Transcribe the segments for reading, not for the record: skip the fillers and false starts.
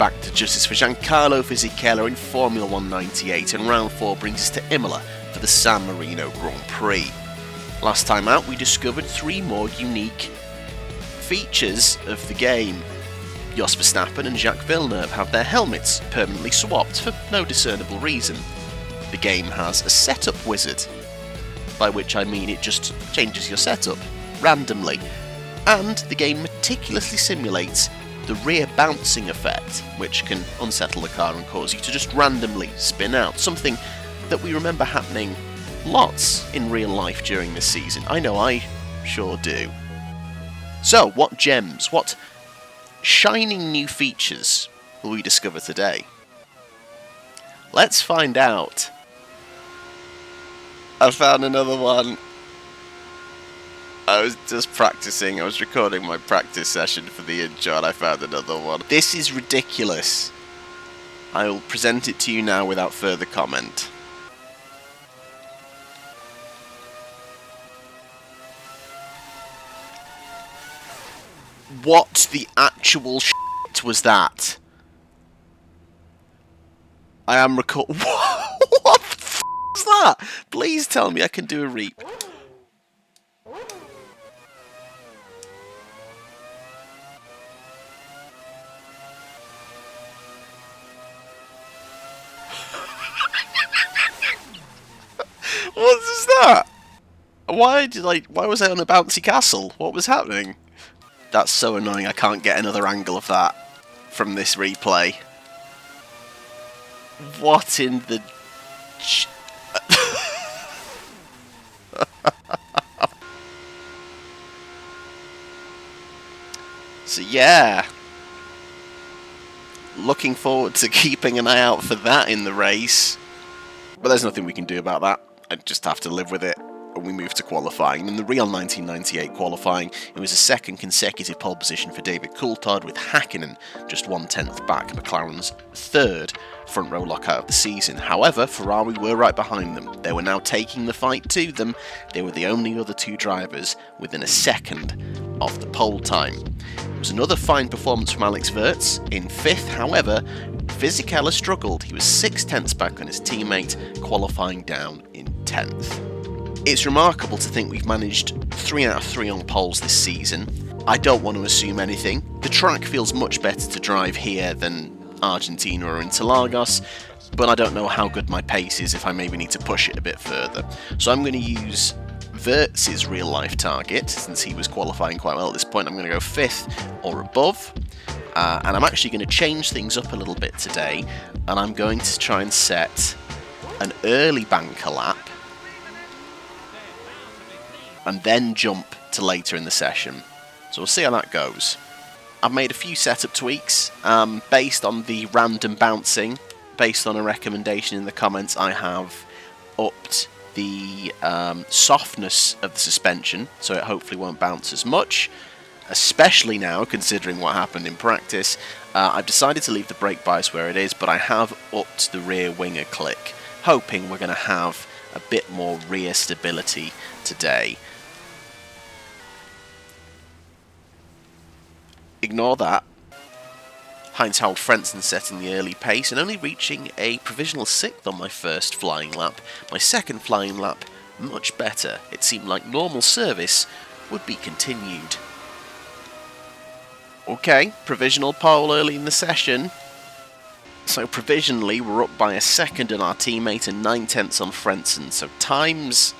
back to justice for Giancarlo Fisichella in Formula 198, and round 4 brings us to Imola for the San Marino Grand Prix. Last time out we discovered 3 more unique features of the game. Jos Verstappen and Jacques Villeneuve have their helmets permanently swapped for no discernible reason. The game has a setup wizard, by which I mean it just changes your setup randomly, and the game meticulously simulates the rear bouncing effect, which can unsettle the car and cause you to just randomly spin out, something that we remember happening lots in real life during this season. I know I sure do. So, what gems, what shining new features will we discover today? Let's find out. I found another one. I was just practicing, I was recording my practice session for the intro and I found another one. This is ridiculous. I will present it to you now without further comment. What the actual shit was that? I am What the f was that? Please tell me I can do a reap. What is that? Why was I on a bouncy castle? What was happening? That's so annoying, I can't get another angle of that from this replay. What in the... So yeah, looking forward to keeping an eye out for that in the race. But there's nothing we can do about that. I just have to live with it when we move to qualifying. In the real 1998 qualifying, it was a second consecutive pole position for David Coulthard, with Häkkinen just 1/10 back, McLaren's third front row lockout of the season. However, Ferrari were right behind them. They were now taking the fight to them. They were the only other 2 drivers within a second of the pole time. It was another fine performance from Alex Wurz in 5th. However, Fisichella struggled. He was 6/10 back on his teammate, qualifying down in 10th. It's remarkable to think we've managed 3 out of 3 on poles this season. I don't want to assume anything. The track feels much better to drive here than Argentina or Interlagos, but I don't know how good my pace is if I maybe need to push it a bit further. So I'm going to use Wurz's real life target, since he was qualifying quite well at this point. I'm going to go 5th or above, and I'm actually going to change things up a little bit today, and I'm going to try and set an early banker lap and then jump to later in the session. So we'll see how that goes. I've made a few setup tweaks based on the random bouncing. Based on a recommendation in the comments, I have upped the softness of the suspension, so it hopefully won't bounce as much, especially now considering what happened in practice. I've decided to leave the brake bias where it is, but I have upped the rear wing a click, hoping we're going to have a bit more rear stability today. Ignore that. Heinz-harald setting the early pace and only reaching a provisional 6th on my first flying lap. My second flying lap, much better. It seemed like normal service would be continued. Okay, provisional pole early in the session. So provisionally we're up by a 2nd on our teammate and 9/10 on Frentzen. So times,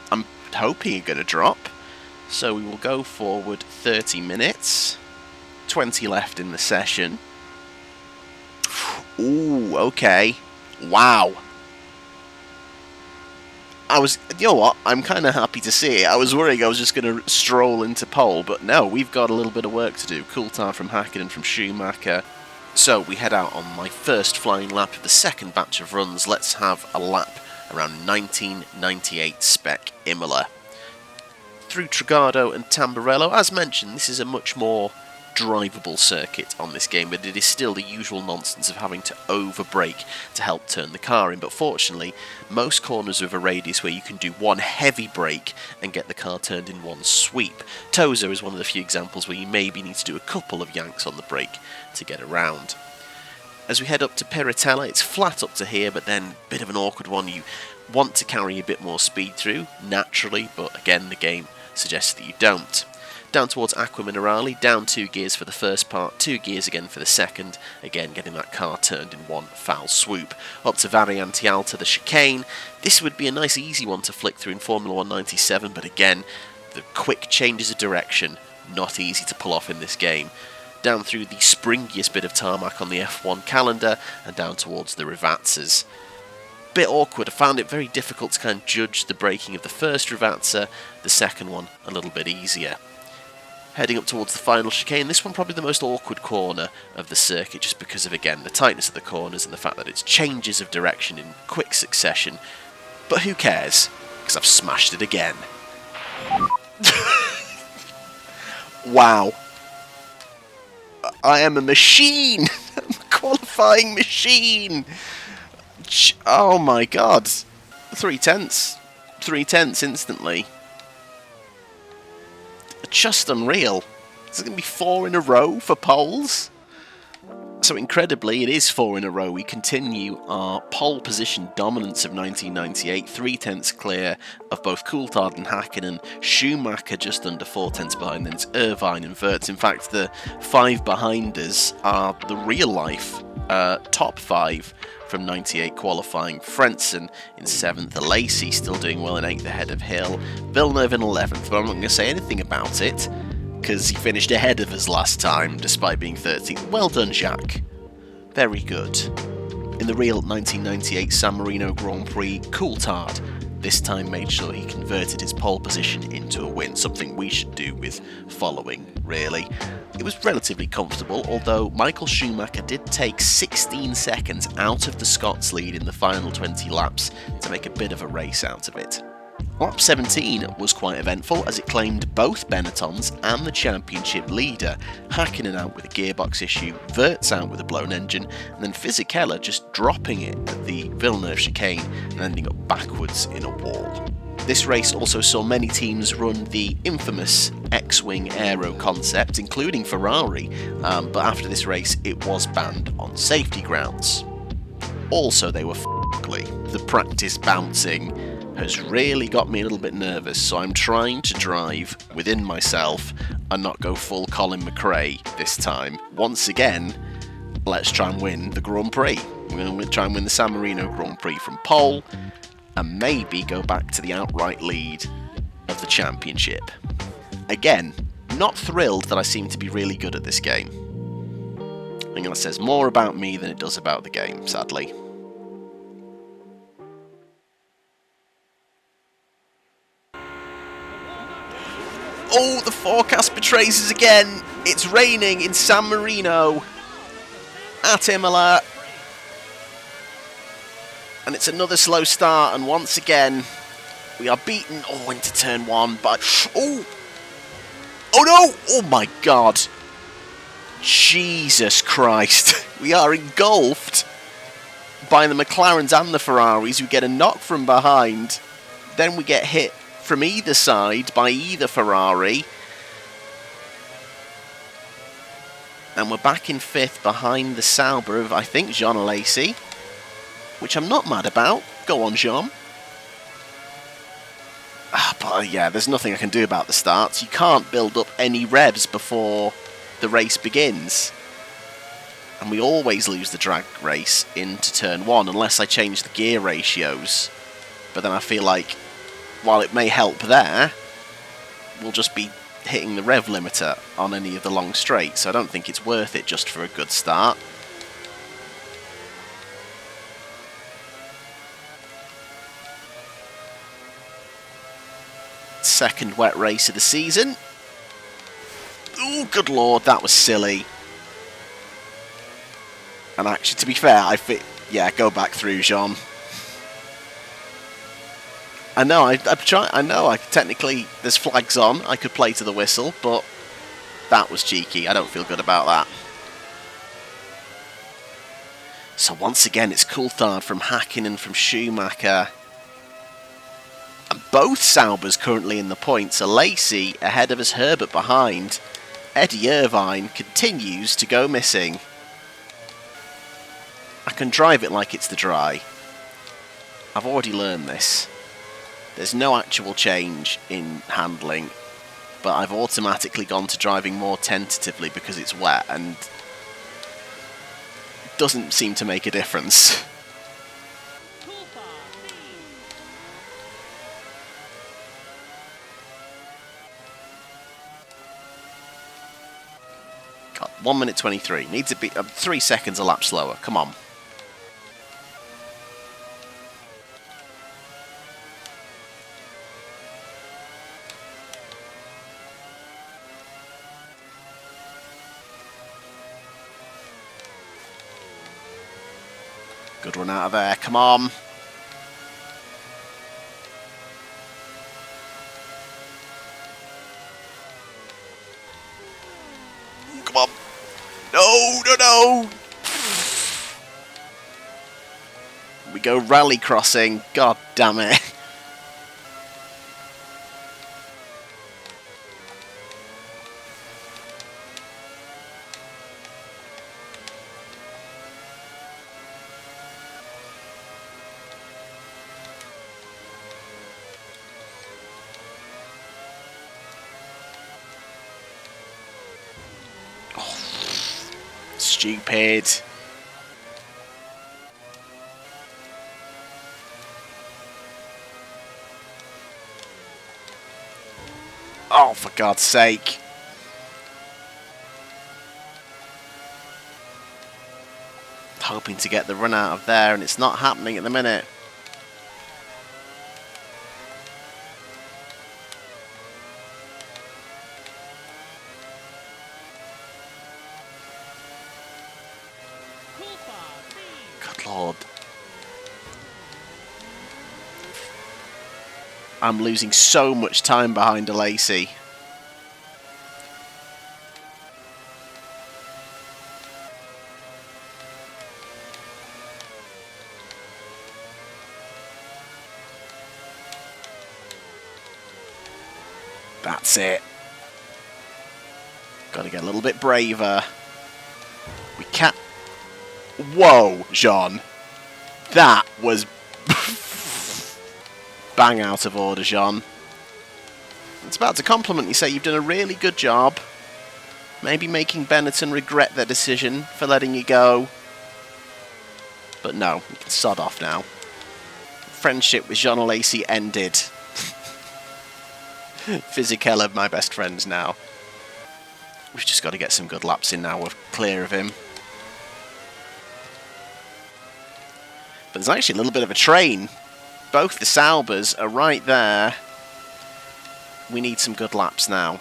I'm hoping, are going to drop. So we will go forward 30 minutes. 20 left in the session. Ooh, okay. Wow. You know what? I'm kind of happy to see it. I was worrying I was just going to stroll into pole, but no, we've got a little bit of work to do. Coulthard from Häkkinen, from Schumacher. So we head out on my first flying lap of the second batch of runs. Let's have a lap around 1998 spec Imola. Through Trigado and Tamburello. As mentioned, this is a much more drivable circuit on this game, but it is still the usual nonsense of having to over-brake to help turn the car in. But fortunately, most corners have a radius where you can do one heavy brake and get the car turned in one sweep. Toza is one of the few examples where you maybe need to do a couple of yanks on the brake to get around. As we head up to Piratella, it's flat up to here, but then a bit of an awkward one. You want to carry a bit more speed through, naturally, but again, the game suggests that you don't. Down towards Acqua Minerale, down 2 gears for the first part, 2 gears again for the second, again getting that car turned in one foul swoop. Up to Variante Alta, the chicane. This would be a nice easy one to flick through in Formula 197, but again, the quick changes of direction, not easy to pull off in this game. Down through the springiest bit of tarmac on the F1 calendar, and down towards the Rivazzas. Bit awkward, I found it very difficult to kind of judge the braking of the first Rivazza, the second one a little bit easier. Heading up towards the final chicane, this one probably the most awkward corner of the circuit, just because of, again, the tightness of the corners and the fact that it's changes of direction in quick succession. But who cares, because I've smashed it again. Wow. I am a machine! I'm a qualifying machine! Oh my god. 3 tenths. 3 tenths instantly. Just unreal. Is it going to be 4 in a row for poles? So incredibly, it is 4 in a row. We continue our pole position dominance of 1998, 3 tenths clear of both Coulthard and Häkkinen, Schumacher just under 4 tenths behind, then it's Irvine and Wirtz. In fact, the 5 behind us are the real life top 5 from 98 qualifying. Frentzen in 7th, Lacey still doing well in 8th ahead of Hill, Villeneuve in 11th, but I'm not going to say anything about it, because he finished ahead of us last time, despite being 13th. Well done, Jacques. Very good. In the real 1998 San Marino Grand Prix, Coulthard this time made sure he converted his pole position into a win, something we should do with following, really. It was relatively comfortable, although Michael Schumacher did take 16 seconds out of the Scots lead in the final 20 laps to make a bit of a race out of it. Lap 17 was quite eventful, as it claimed both Benettons and the championship leader, Häkkinen out with a gearbox issue, Wirtz out with a blown engine, and then Fisichella just dropping it at the Villeneuve chicane and ending up backwards in a wall. This race also saw many teams run the infamous X-Wing aero concept, including Ferrari, but after this race it was banned on safety grounds. Also, they were ugly. The practice bouncing has really got me a little bit nervous, so I'm trying to drive within myself and not go full Colin McRae this time. Once again, let's try and win the Grand Prix. We're going to try and win the San Marino Grand Prix from pole, and maybe go back to the outright lead of the championship. Again, not thrilled that I seem to be really good at this game. I think that says more about me than it does about the game, sadly. Oh, the forecast betrays us again. It's raining in San Marino at Imola. And it's another slow start, and once again, we are beaten into turn 1 by... Oh no! Oh my god! Jesus Christ. We are engulfed by the McLarens and the Ferraris. We get a knock from behind. Then we get hit from either side by either Ferrari. And we're back in 5th behind the Sauber of, I think, Jean Alesi, which I'm not mad about. Go on, Jean. But yeah, there's nothing I can do about the starts. You can't build up any revs before the race begins. And we always lose the drag race into turn 1 unless I change the gear ratios. But then I feel like, while it may help there, we'll just be hitting the rev limiter on any of the long straights, so I don't think it's worth it just for a good start. Second wet race of the season. Oh, good lord, that was silly. And actually, to be fair, yeah, go back through, Jean. I know, I know, technically, there's flags on, I could play to the whistle, but that was cheeky. I don't feel good about that. So once again, it's Coulthard from Häkkinen, from Schumacher. And both Saubers currently in the points. Alesi ahead of us, Herbert behind. Eddie Irvine continues to go missing. I can drive it like it's the dry. I've already learned this. There's no actual change in handling, but I've automatically gone to driving more tentatively because it's wet, and it doesn't seem to make a difference. God, 1 minute 23. Needs to be 3 seconds a lap slower. Come on. Good run out of there, come on. Come on. No, no, no. We go rally crossing. God damn it. Stupid. Oh, for God's sake. Hoping to get the run out of there, and it's not happening at the minute. Good Lord. I'm losing so much time behind a Lacey. That's it. Got to get a little bit braver. We can't... Whoa, Jean. That was... bang out of order, Jean. It's about to compliment you, say you've done a really good job. Maybe making Benetton regret their decision for letting you go. But no, you can sod off now. Friendship with Jean Lacey ended. Fisichella, my best friends now. We've just got to get some good laps in now. We're clear of him. But there's actually a little bit of a train. Both the Saubers are right there. We need some good laps now.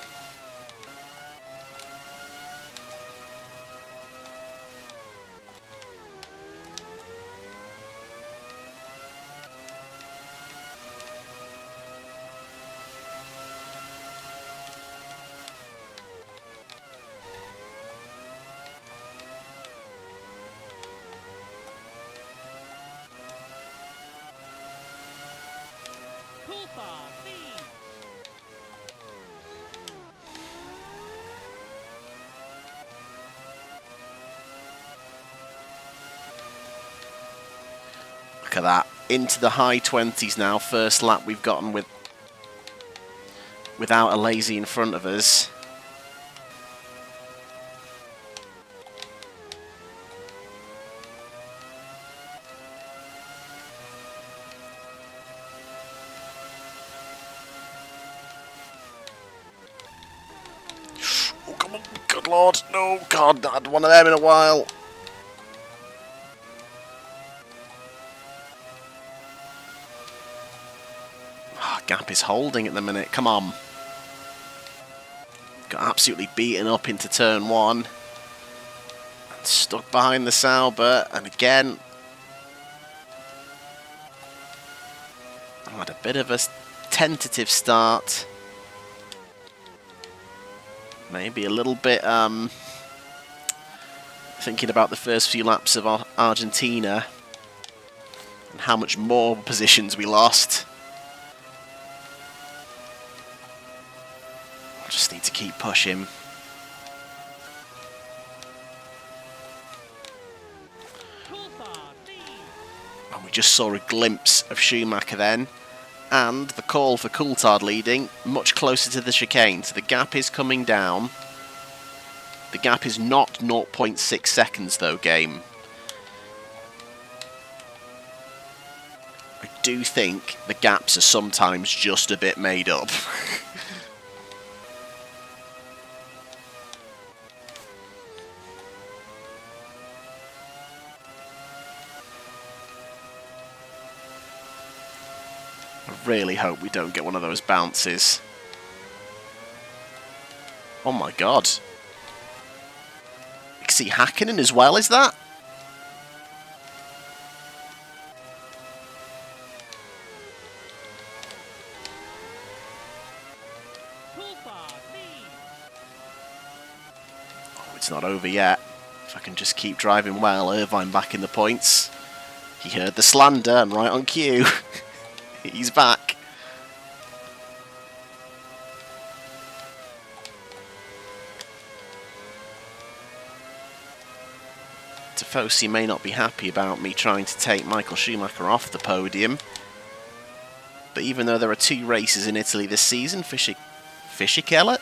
Look at that. Into the high 20s now. First lap we've gotten without a lazy in front of us. Oh, come on. Good Lord. No, God, not had one of them in a while. Gap is holding at the minute. Come on. Got absolutely beaten up into turn one. Stuck behind the Sauber. And again. I had a bit of a tentative start. Maybe a little bit thinking about the first few laps of Argentina. And how much more positions we lost. Just need to keep pushing. And we just saw a glimpse of Schumacher then. And the call for Coulthard leading, much closer to the chicane. So the gap is coming down. The gap is not 0.6 seconds though, game. I do think the gaps are sometimes just a bit made up. I really hope we don't get one of those bounces. Oh my god. You can see Hakkinen as well, is that? Oh, it's not over yet. If I can just keep driving well, Irvine back in the points. He heard the slander and right on cue. He's back. Tifosi may not be happy about me trying to take Michael Schumacher off the podium. But even though there are 2 races in Italy this season, Fisichella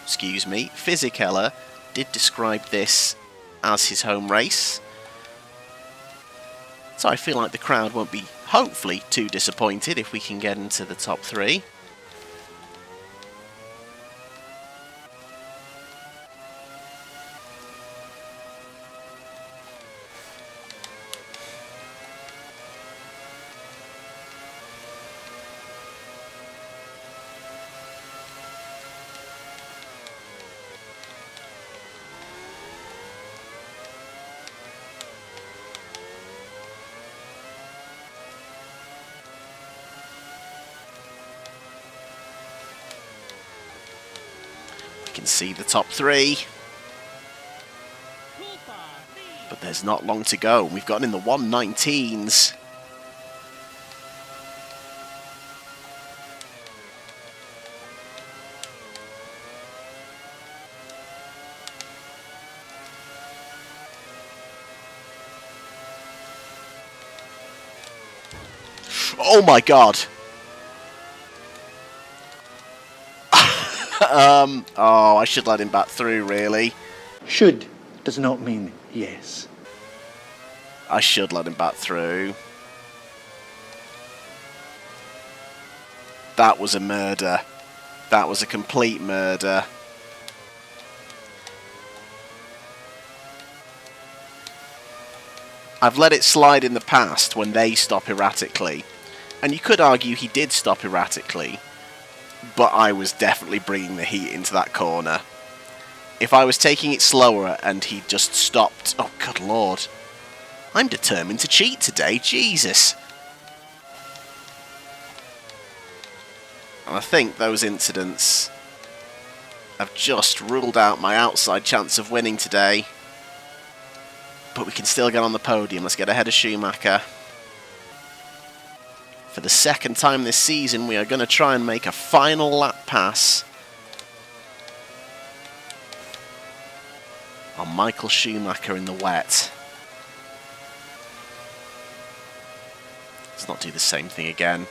did describe this as his home race. So I feel like the crowd won't be, hopefully, too disappointed if we can get into the top 3. Can see the top 3, but there's not long to go. We've gotten in the 119s. Oh my god. Oh, I should let him back through, really. Should does not mean yes. I should let him back through. That was a murder. That was a complete murder. I've let it slide in the past when they stop erratically. And you could argue he did stop erratically. But I was definitely bringing the heat into that corner. If I was taking it slower and he just stopped... Oh, good lord. I'm determined to cheat today, Jesus. And I think those incidents have just ruled out my outside chance of winning today. But we can still get on the podium. Let's get ahead of Schumacher. For the second time this season, we are going to try and make a final lap pass on Michael Schumacher in the wet. Let's not do the same thing again.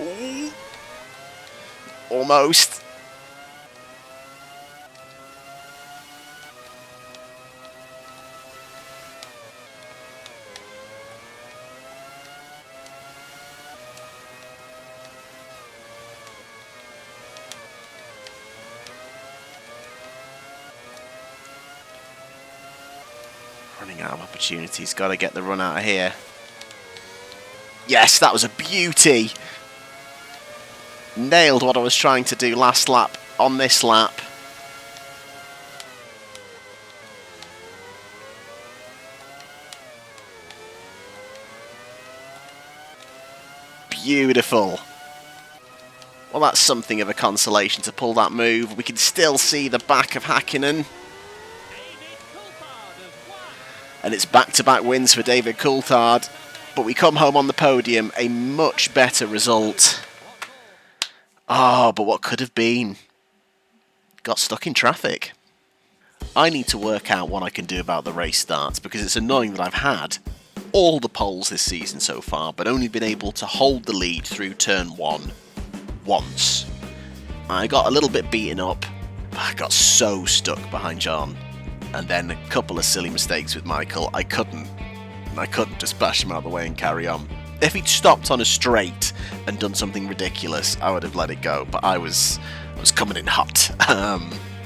Ooh. Almost. Running out of opportunities. Got to get the run out of here. Yes, that was a beauty. Nailed what I was trying to do last lap on this lap. Beautiful. Well, that's something of a consolation to pull that move. We can still see the back of Hakkinen. And it's back-to-back wins for David Coulthard. But we come home on the podium, a much better result. Oh, but what could have been? Got stuck in traffic. I need to work out what I can do about the race starts, because it's annoying that I've had all the poles this season so far, but only been able to hold the lead through turn 1 once. I got a little bit beaten up, but I got so stuck behind John, and then a couple of silly mistakes with Michael. I couldn't just bash him out of the way and carry on. If he'd stopped on a straight and done something ridiculous, I would have let it go, but I was coming in hot.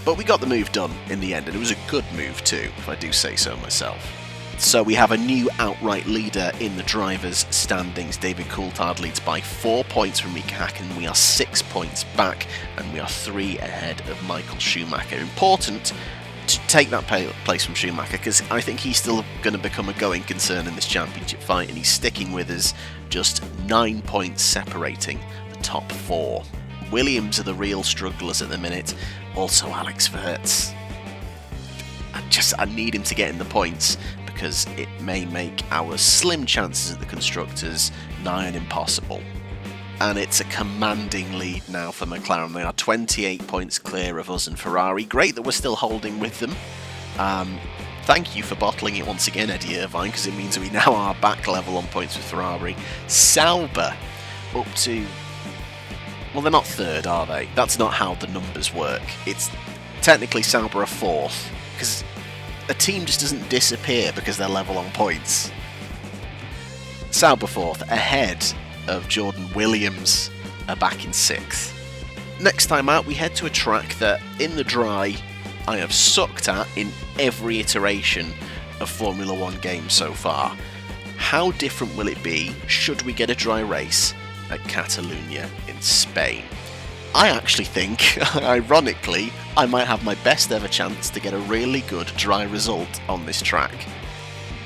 But we got the move done in the end, and it was a good move too, if I do say so myself. So we have a new outright leader in the drivers' standings. David Coulthard leads by 4 points from Mika Hakkinen. We are 6 points back, and we are 3 ahead of Michael Schumacher. Important to take that place from Schumacher, because I think he's still going to become a going concern in this championship fight, and he's sticking with us, just 9 points separating the top 4. Williams are the real strugglers at the minute, also Alex Verts. I need him to get in the points, because it may make our slim chances at the Constructors nigh on impossible. And it's a commanding lead now for McLaren. They are 28 points clear of us and Ferrari. Great that we're still holding with them. Thank you for bottling it once again, Eddie Irvine, because it means we now are back level on points with Ferrari. Sauber up to... well, they're not third, are they? That's not how the numbers work. It's technically Sauber are fourth, because a team just doesn't disappear because they're level on points. Sauber fourth, ahead of Jordan Williams, are back in 6th. Next time out, we head to a track that, in the dry, I have sucked at in every iteration of Formula 1 games so far. How different will it be should we get a dry race at Catalunya in Spain? I actually think, ironically, I might have my best ever chance to get a really good dry result on this track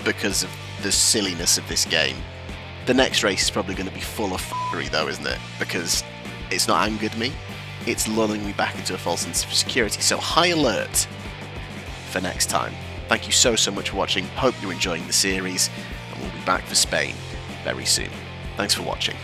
because of the silliness of this game. The next race is probably going to be full of f***ery though, isn't it? Because it's not angered me, it's lulling me back into a false sense of security. So high alert for next time. Thank you so much for watching, hope you're enjoying the series, and we'll be back for Spain very soon. Thanks for watching.